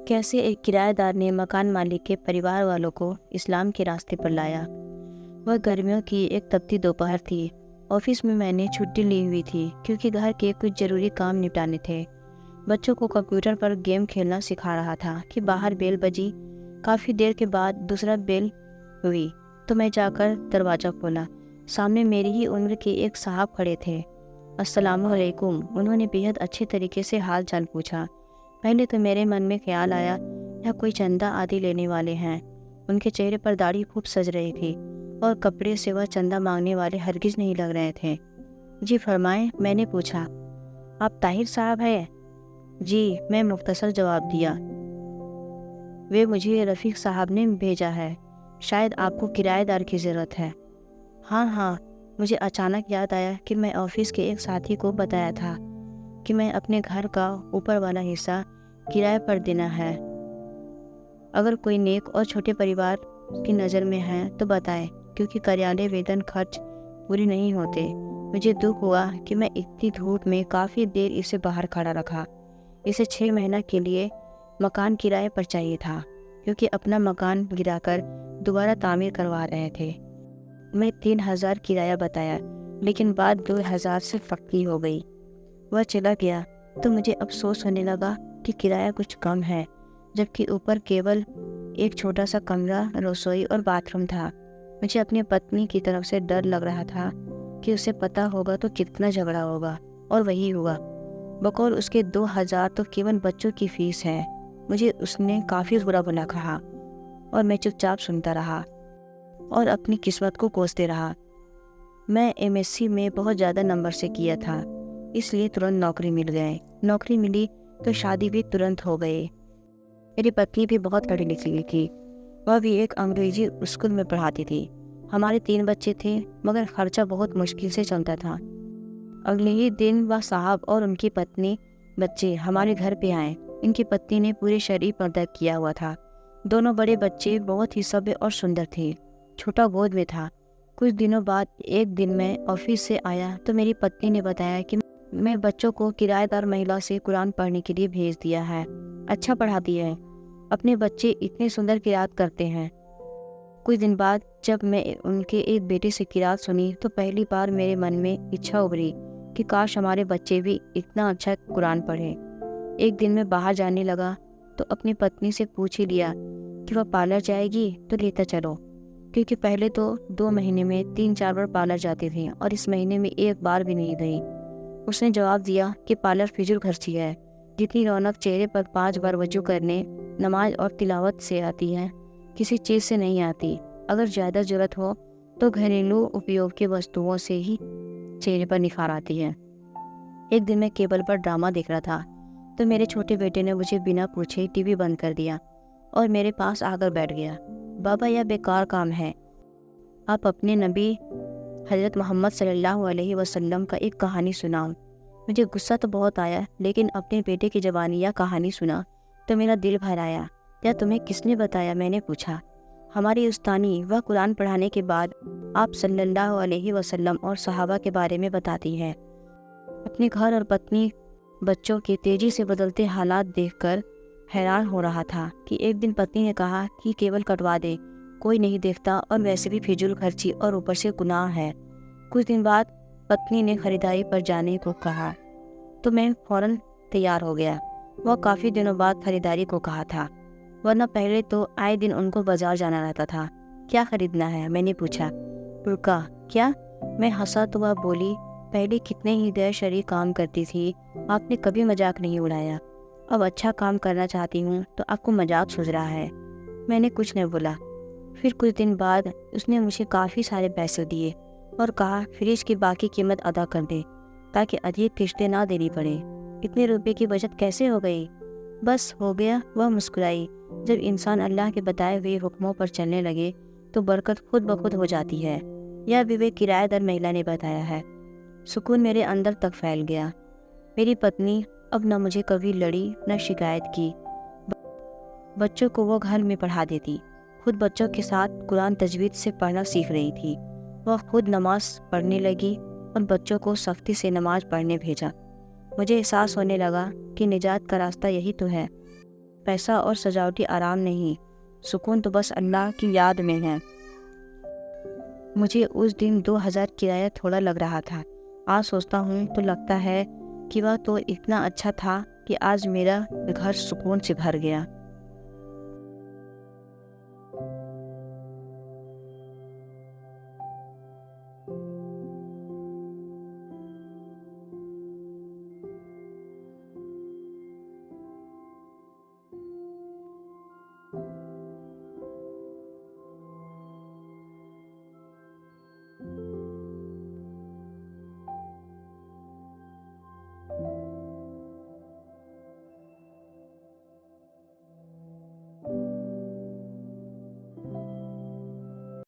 कैसे एक किराएदार ने मकान मालिक के परिवार वालों को इस्लाम के रास्ते पर लाया। वह गर्मियों की एक तपती दोपहर थी। ऑफिस में मैंने छुट्टी ली हुई थी क्योंकि घर के कुछ ज़रूरी काम निपटाने थे। बच्चों को कंप्यूटर पर गेम खेलना सिखा रहा था कि बाहर बेल बजी। काफ़ी देर के बाद दूसरा बेल हुई तो मैं जाकर दरवाज़ा खोला। सामने मेरी ही उम्र के एक साहब खड़े थे। अस्सलामु अलैकुम, उन्होंने बेहद अच्छे तरीके से हाल चाल पूछा। पहले तो मेरे मन में ख्याल आया यह कोई चंदा आदि लेने वाले हैं। उनके चेहरे पर दाढ़ी खूब सज रही थी और कपड़े से वह चंदा मांगने वाले हरगिज नहीं लग रहे थे। जी फरमाएं, मैंने पूछा। आप ताहिर साहब हैं? जी, मैं मुख्तसर जवाब दिया। वे मुझे रफ़ीक साहब ने भेजा है। शायद आपको किराएदार की ज़रूरत है। हाँ, मुझे अचानक याद आया कि मैं ऑफिस के एक साथी को बताया था कि मैं अपने घर का ऊपर वाला हिस्सा किराए पर देना है। अगर कोई नेक और छोटे परिवार की नज़र में है तो बताएं, क्योंकि कार्यालय वेतन खर्च पूरी नहीं होते। मुझे दुख हुआ कि मैं इतनी धूप में काफ़ी देर इसे बाहर खड़ा रखा। इसे 6 महीना के लिए मकान किराए पर चाहिए था, क्योंकि अपना मकान गिराकर दोबारा तामीर करवा रहे थे। मैं 3000 किराया बताया, लेकिन बात 2000 से पक्की हो गई। वह चला गया तो मुझे अफसोस होने लगा कि किराया कुछ कम है, जबकि ऊपर केवल एक छोटा सा कमरा, रसोई और बाथरूम था। मुझे अपनी पत्नी की तरफ से डर लग रहा था कि उसे पता होगा तो कितना झगड़ा होगा, और वही हुआ। बकौल उसके 2000 तो केवल बच्चों की फीस है। मुझे उसने काफ़ी बुरा भला कहा और मैं चुपचाप सुनता रहा और अपनी किस्मत को कोसते रहा। मैं एमएससी में बहुत ज़्यादा नंबर से किया था, इसलिए तुरंत नौकरी मिल गई। नौकरी मिली तो शादी भी तुरंत हो गई। मेरी पत्नी भी बहुत पढ़ी लिखी थी। वह भी एक अंग्रेजी स्कूल में पढ़ाती थी। हमारे 3 बच्चे थे, मगर खर्चा बहुत मुश्किल से चलता था। अगले ही दिन वह साहब और उनकी पत्नी बच्चे हमारे घर पे आए। इनकी पत्नी ने पूरे शरीर पर्दा किया हुआ था। दोनों बड़े बच्चे बहुत ही सभ्य और सुंदर थे। छोटा गोद में था। कुछ दिनों बाद एक दिन मैं ऑफिस से आया तो मेरी पत्नी ने बताया कि मैं बच्चों को किराएदार महिला से कुरान पढ़ने के लिए भेज दिया है। अच्छा पढ़ाती है। अपने बच्चे इतने सुंदर किरात करते हैं। कुछ दिन बाद जब मैं उनके एक बेटे से किरात सुनी तो पहली बार मेरे मन में इच्छा उभरी कि काश हमारे बच्चे भी इतना अच्छा कुरान पढ़े। एक दिन मैं बाहर जाने लगा तो अपनी पत्नी से पूछ ही लिया कि वह पार्लर जाएगी तो लेता चलो, क्योंकि पहले तो 2 महीने में 3-4 बार पार्लर जाती थी और इस महीने में एक बार भी नहीं गई। उसने जवाब दिया कि पार्लर फिजूल खर्ची है। जितनी रौनक चेहरे पर 5 बार वजू करने, नमाज और तिलावत से आती है, किसी चीज़ से नहीं आती। अगर ज़्यादा ज़रूरत हो तो घरेलू उपयोग की वस्तुओं से ही चेहरे पर निखार आती है। एक दिन मैं केबल पर ड्रामा देख रहा था तो मेरे छोटे बेटे ने मुझे बिना पूछे टीवी बंद कर दिया और मेरे पास आकर बैठ गया। बाबा, यह बेकार काम है। आप अपने नबी हज़रत मोहम्मद सल्लल्लाहु अलैहि वसल्लम का एक कहानी सुनाओ। मुझे गुस्सा तो बहुत आया, लेकिन अपने बेटे की ज़बानी यह कहानी सुना तो मेरा दिल भर आया। यह तुम्हें किसने बताया? मैंने पूछा। हमारी उस्तानी, वह कुरान पढ़ाने के बाद आप सल्लल्लाहु अलैहि वसल्लम और सहाबा के बारे में बताती है। अपने घर और पत्नी बच्चों के तेज़ी से बदलते हालात देखकर हैरान हो रहा था कि एक दिन पत्नी ने कहा कि केवल कटवा दे, कोई नहीं देखता और वैसे भी फिजूल खर्ची और ऊपर से गुनाह है। कुछ दिन बाद पत्नी ने खरीदारी पर जाने को कहा तो मैं फौरन तैयार हो गया। वह काफ़ी दिनों बाद खरीदारी को कहा था, वरना पहले तो आए दिन उनको बाजार जाना रहता था। क्या खरीदना है? मैंने पूछा। बुर्का। क्या? मैं हंसा तो वह बोली, पहले कितने ही गैर शरई काम करती थी, आपने कभी मजाक नहीं उड़ाया। अब अच्छा काम करना चाहती हूँ तो आपको मजाक सूझ रहा है। मैंने कुछ नहीं बोला। फिर कुछ दिन बाद उसने मुझे काफ़ी सारे पैसे दिए और कहा फ्रिज की बाकी कीमत अदा कर दे, ताकि अधिक किश्तें ना देनी पड़े। इतने रुपए की बचत कैसे हो गई? बस हो गया, वह मुस्कुराई। जब इंसान अल्लाह के बताए हुए हुक्मों पर चलने लगे तो बरकत खुद ब खुद हो जाती है। यह भी वे किराएदार महिला ने बताया है। सुकून मेरे अंदर तक फैल गया। मेरी पत्नी अब न मुझे कभी लड़ी न शिकायत की। बच्चों को वो घर में पढ़ा देती, खुद बच्चों के साथ कुरान तजवीद से पढ़ना सीख रही थी। वह खुद नमाज पढ़ने लगी और बच्चों को सख्ती से नमाज पढ़ने भेजा। मुझे एहसास होने लगा कि निजात का रास्ता यही तो है। पैसा और सजावटी आराम नहीं, सुकून तो बस अल्लाह की याद में है। मुझे उस दिन 2000 किराया थोड़ा लग रहा था। आज सोचता हूँ तो लगता है कि वह तो इतना अच्छा था कि आज मेरा घर सुकून से भर गया।